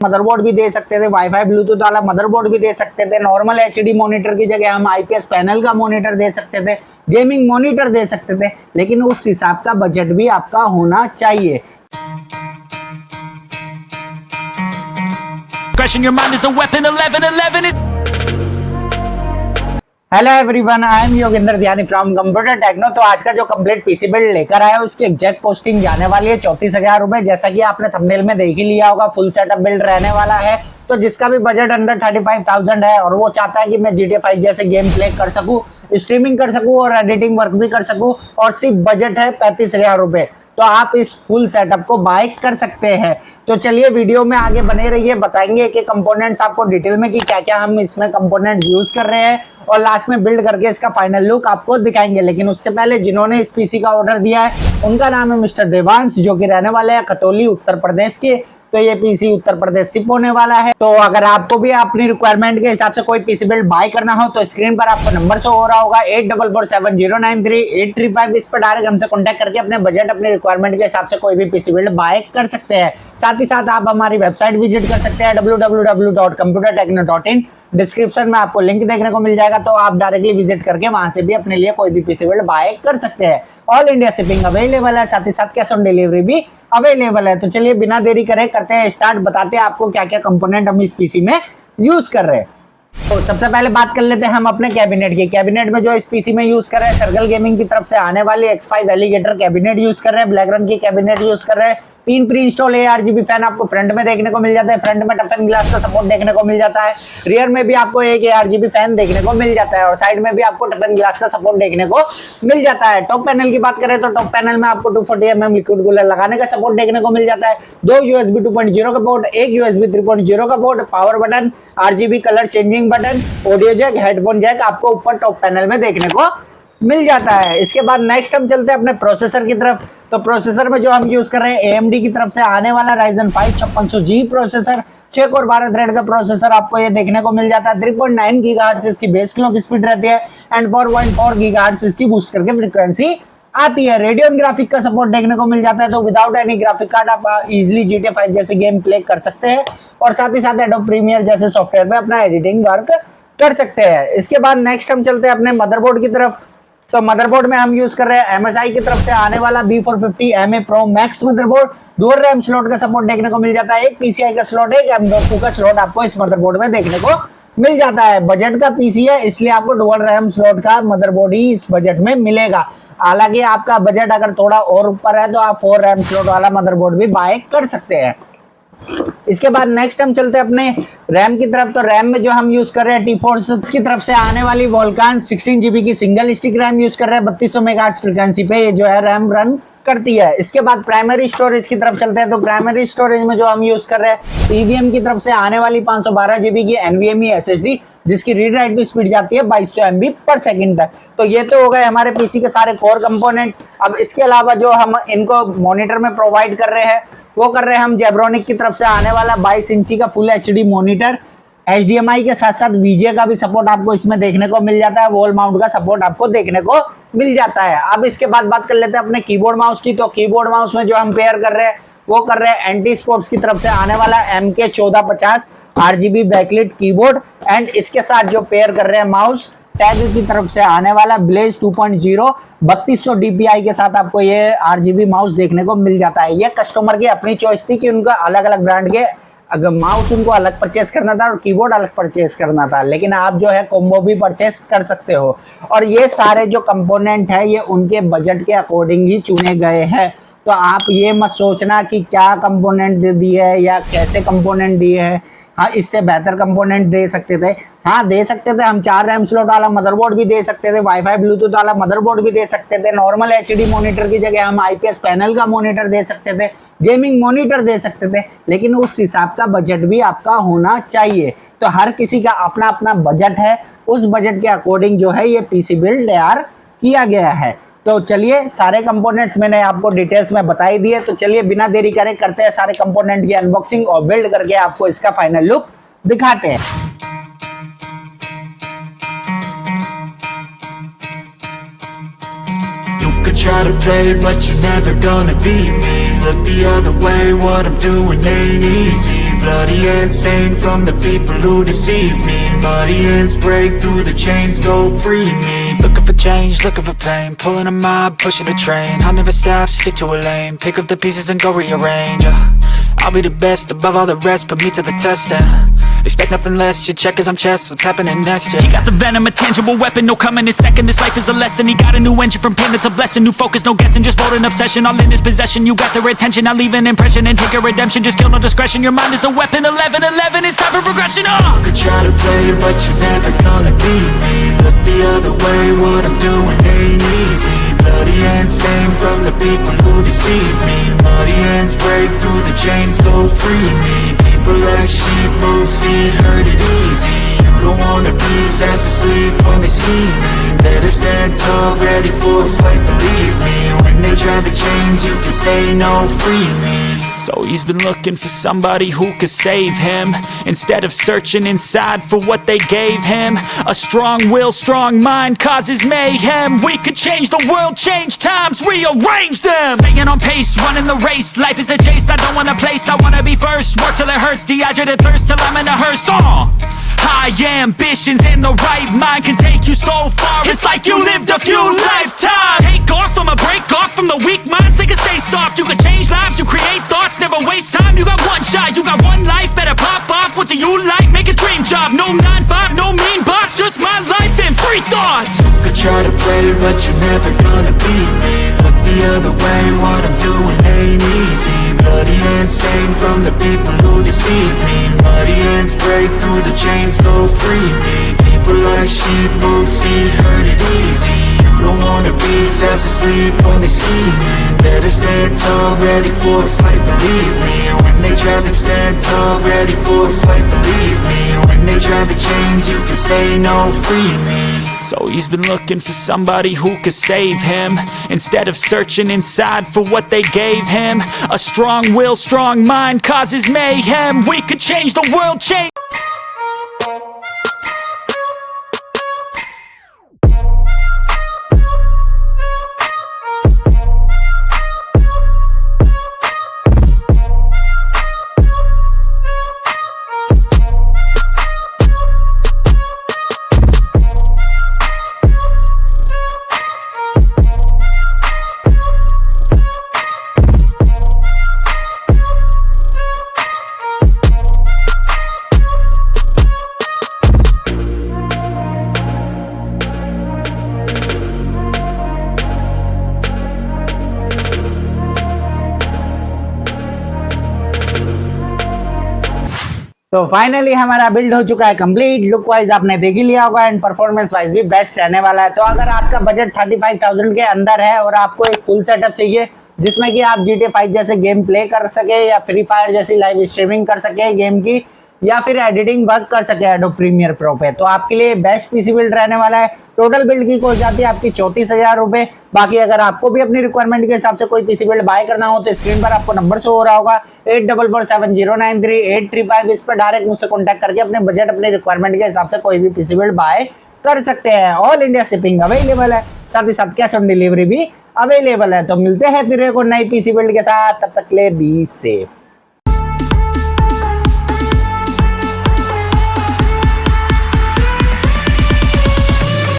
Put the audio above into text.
Motherboard भी दे सकते थे, वाईफाई ब्लूटूथ वाला मदरबोर्ड भी दे सकते थे, नॉर्मल एचडी मॉनिटर की जगह हम आईपीएस पैनल का मॉनिटर दे सकते थे, गेमिंग मॉनिटर दे सकते थे, लेकिन उस हिसाब का बजट भी आपका होना चाहिए। Hello everyone, I am Yogendra Dhyani from computer techno. तो आज का जो कंप्लीट पीसी बिल्ड लेकर आया उसकी एग्जैक्ट कॉस्टिंग जाने वाली है 34,000 रुपए। जैसा कि आपने थंबनेल में देख ही लिया होगा, फुल सेटअप बिल्ड रहने वाला है। तो जिसका भी बजट अंडर 35,000 है और वो चाहता है कि मैं GTA 5 जैसे गेम प्ले कर सकूं, स्ट्रीमिंग कर सकूं और एडिटिंग वर्क भी कर सकूं, और सिर्फ बजट है 35,000 रुपए, तो आप इस फुल सेटअप को बाय कर सकते हैं। तो चलिए वीडियो में आगे बने रहिए, बताएंगे कि कंपोनेंट्स आपको डिटेल में कि क्या क्या हम इसमें कंपोनेंट्स यूज कर रहे हैं, और लास्ट में बिल्ड करके इसका फाइनल लुक आपको दिखाएंगे। लेकिन उससे पहले जिन्होंने इस पीसी का ऑर्डर दिया है उनका नाम है मिस्टर देवांश, जो कि रहने वाले हैं खतौली उत्तर प्रदेश के। तो ये पीसी उत्तर प्रदेश शिप होने वाला है। तो अगर आपको भी अपनी रिक्वायरमेंट के हिसाब से कोई पीसी बिल्ड बाय करना हो तो स्क्रीन पर आपको नंबर शो हो रहा होगा 8447093835। इस पर डायरेक्ट हमसे कांटेक्ट करके अपने बजट, अपनी रिक्वायरमेंट के हिसाब से कोई भी पीसी बिल्ड बाय कर सकते हैं। साथ ही साथ आप हमारी वेबसाइट विजिट कर सकते हैं www.computertechno.in। डिस्क्रिप्शन में आपको लिंक देखने को मिल जाएगा, तो आप डायरेक्टली विजिट करके वहां से भी अपने लिए कोई भी पीसी बिल्ड बाय कर सकते हैं। ऑल इंडिया शिपिंग अवेलेबल है, साथ ही साथ कैश ऑन डिलीवरी भी अवेलेबल है। तो चलिए बिना देरी करे करते हैं स्टार्ट, बताते हैं आपको क्या क्या कंपोनेंट हम इस पीसी में यूज कर रहे हैं। तो सबसे पहले बात कर लेते हैं हम अपने कैबिनेट की। कैबिनेट में जो इस पीसी में यूज कर रहे हैं, सर्कल गेमिंग की तरफ से आने वाली X5 एलिगेटर कैबिनेट यूज कर रहे हैं, ब्लैक रंग की कैबिनेट यूज कर रहे हैं। 3 प्री इंस्टॉल ARGB फैन आपको फ्रंट में देखने को मिल जाता है, फ्रंट में टफन ग्लास का सपोर्ट देखने को मिल जाता है, रियर में भी आपको एक ARGB फैन देखने को मिल जाता है, और साइड में भी आपको टफन ग्लास का सपोर्ट देखने को मिल जाता है। टॉप पैनल की बात करें तो टॉप पैनल में आपको 240mm लिक्विड कूलर लगाने का सपोर्ट देखने को मिल जाता है, 2 USB 2.0 का पोर्ट, 1 USB 3.0 का port, power button, RGB colour changing button, audio jack, headphone jack आपको ऊपर टॉप पैनल में देखने को मिल जाता है। इसके बाद नेक्स्ट हम चलते हैं अपने प्रोसेसर की तरफ। तो प्रोसेसर में जो हम यूज कर रहे हैं AMD की तरफ से आने वाला Ryzen 5 5600G processor, 6 core 12 thread का प्रोसेसर आपको ये देखने को मिल जाता है। 3.9 गीगाहर्ट्ज इसकी बेस क्लॉक स्पीड रहती है एंड 4.4 गीगाहर्ट्ज इसकी बूस्ट करके फ्रीक्वेंसी आती है। रेडियन ग्राफिक का सपोर्ट देखने को मिल जाता है, तो विदाउट एनी ग्राफिक कार्ड आप इजीली GTA 5 जैसे गेम प्ले कर सकते हैं, और साथ ही साथ एडोब प्रीमियर जैसे सॉफ्टवेयर में अपना एडिटिंग वर्क कर सकते हैं। इसके बाद नेक्स्ट हम चलते हैं अपने मदरबोर्ड की तरफ। तो मदरबोर्ड में हम यूज कर रहे हैं MSI की तरफ से आने वाला B450MA Pro Max motherboard. Dual RAM slot का सपोर्ट देखने को मिल जाता है, एक PCI का स्लॉट, एक M.2 का स्लॉट आपको इस मदरबोर्ड में देखने को मिल जाता है। बजट का पीसी है, इसलिए आपको डुअल रैम स्लॉट का मदरबोर्ड ही इस बजट में मिलेगा। हालांकि आपका बजट अगर थोड़ा और ऊपर है तो आप 4 रैम स्लॉट वाला मदरबोर्ड भी बाय कर सकते हैं। इसके बाद नेक्स्ट हम चलते हैं अपने रैम की तरफ। तो रैम में जो हम यूज कर रहे हैं T-Force की तरफ से आने वाली वोल्कान 16GB की सिंगल स्टिक रैम यूज कर रहे हैं, 3200 मेगाहर्ट्ज फ्रीक्वेंसी पे ये जो है रैम रन करती है। इसके बाद प्राइमरी स्टोरेज की तरफ चलते हैं। तो प्राइमरी स्टोरेज में जो हम यूज कर रहे हैं EVM की तरफ से आने वाली 512GB की NVMe SSD, जिसकी रीड राइट स्पीड जाती है 2200 MB पर सेकंड तक। तो ये तो हो गए हमारे पीसी के सारे कोर कंपोनेंट। अब इसके अलावा जो हम इनको मॉनिटर में प्रोवाइड कर रहे हैं वो कर रहे हैं हम जेब्रोनिक की तरफ से आने वाला 22 इंची का फुल HD मॉनिटर। HDMI के साथ साथ VGA का भी सपोर्ट आपको इसमें देखने को मिल जाता है, वॉल माउंट का सपोर्ट आपको देखने को मिल जाता है। अब इसके बाद बात कर लेते हैं अपने कीबोर्ड माउस की। तो कीबोर्ड माउस में जो हम पेयर कर रहे हैं वो कर रहे हैं एंटी स्पोर्ट्स की तरफ से आने वाला MK1450 RGB backlit keyboard, and इसके साथ जो पेयर कर रहे हैं माउस टैग की तरफ से आने वाला ब्लेज 2.0 3200 DPI के साथ आपको ये RGB माउस देखने को मिल जाता है। ये कस्टमर की अपनी चॉइस थी कि उनका अलग अलग ब्रांड के अगर माउस उनको अलग परचेस करना था और कीबोर्ड अलग परचेस करना था, लेकिन आप जो है कॉम्बो भी परचेस कर सकते हो। और ये सारे जो कंपोनेंट है ये उनके बजट के अकॉर्डिंग ही चुने गए हैं। तो आप ये मत सोचना कि क्या कंपोनेंट दिए है या कैसे कंपोनेंट दिए है, हाँ इससे बेहतर कंपोनेंट दे सकते थे, हाँ दे सकते थे। हम 4 रैम स्लॉट वाला मदरबोर्ड भी दे सकते थे, वाईफाई ब्लूटूथ वाला मदरबोर्ड भी दे सकते थे, नॉर्मल एचडी मॉनिटर की जगह हम आईपीएस पैनल का मॉनिटर दे सकते थे, गेमिंग मॉनिटर दे सकते थे, लेकिन उस हिसाब का बजट भी आपका होना चाहिए। तो हर किसी का अपना अपना बजट है, उस बजट के अकॉर्डिंग जो है ये पीसी बिल्ड तैयार किया गया है। तो चलिए सारे कंपोनेंट्स मैंने आपको डिटेल्स में बता ही दिए, तो चलिए बिना देरी करे करते हैं सारे कंपोनेंट की अनबॉक्सिंग और बिल्ड करके आपको इसका फाइनल लुक दिखाते हैं। Try to play, but you're never gonna beat me. Look the other way, what I'm doing ain't easy. bloody and stained from the people who deceive me. Muddy hands break through the chains, go free me. Looking for change, looking for pain, pulling a mob, pushing a train. I'll never stop, stick to a lane, pick up the pieces and go rearrange. I'll be the best above all the rest, put me to the test and expect nothing less, your check is I'm chess, what's happening next, yeah. He got the venom, a tangible weapon, no coming in second. This life is a lesson, he got a new engine from pain that's a blessing. New focus, no guessing, just bold and obsession, all in his possession. You got their attention, I'll leave an impression and take a redemption. Just kill, no discretion, your mind is a weapon. 11-11, it's time for progression, You could try to play, but you're never gonna beat me. Look the other way, what I'm doing ain't easy. Bloody hands stained from the people who deceive me. Muddy hands break through the chains, go free me. People like sheep move feet, hurt it easy. You don't wanna be fast asleep when they scheming. Better stand tall, ready for a fight, believe me. When they try the chains, you can say no, free me. So he's been looking for somebody who could save him, instead of searching inside for what they gave him. A strong will, strong mind causes mayhem. We could change the world, change times, rearrange them. Staying on pace, running the race. Life is a chase, I don't want a place. I wanna be first, work till it hurts. Dehydrated thirst till I'm in a hearse. High ambitions and the right mind can take you so far. It's like you lived a few lifetimes. Take off from a break off from the weak minds. They can stay soft, you can change lives, you create thoughts. Never waste time, you got one shot, you got one life. Better pop off, what do you like? Make a dream job, no 9-5, no mean boss. Just my life and free thoughts. You could try to play, but you're never gonna beat me. Look the other way, what I'm doing ain't easy. Bloody hands stained from the people who deceive me. Muddy hands break through the chains, go free me. People like sheep move feet, hurt it easy. You don't wanna be fast asleep when they scheming. Better stand tall, ready for a fight, believe me. When they try to stand tall, ready for a fight, believe me. When they try the chains, you can say no, free me. So he's been looking for somebody who could save him, instead of searching inside for what they gave him. A strong will, strong mind causes mayhem. We could change the world, change. तो finally हमारा build हो चुका है complete. Look wise आपने देख ही लिया होगा and performance wise भी बेस्ट रहने वाला है। तो अगर आपका बजट 35,000 के अंदर है और आपको एक फुल सेटअप चाहिए जिसमें कि आप GTA 5 जैसे गेम प्ले कर सके या फ्री फायर जैसी लाइव स्ट्रीमिंग कर सके गेम की, या फिर एडिटिंग वर्क कर सके एडोब प्रीमियर प्रो पे, तो आपके लिए बेस्ट पीसी बिल्ड रहने वाला है। टोटल बिल्ड की कॉस्ट जाती है आपकी 34,000 रुपए। बाकी अगर आपको भी अपनी रिक्वायरमेंट के हिसाब से कोई पीसी बिल्ड बाय करना हो तो स्क्रीन पर आपको नंबर शो हो रहा होगा 8447093835। इस पर डायरेक्ट मुझसे कॉन्टैक्ट करके अपने बजट अपनी रिक्वायरमेंट के हिसाब से कोई भी पीसी बिल्ड बाय कर सकते हैं। ऑल इंडिया शिपिंग अवेलेबल है, साथ ही साथ कैश ऑन डिलीवरी भी अवेलेबल है। तो मिलते हैं फिर एक और नई पीसी बिल्ड के साथ, तब तक ले बी सेफ।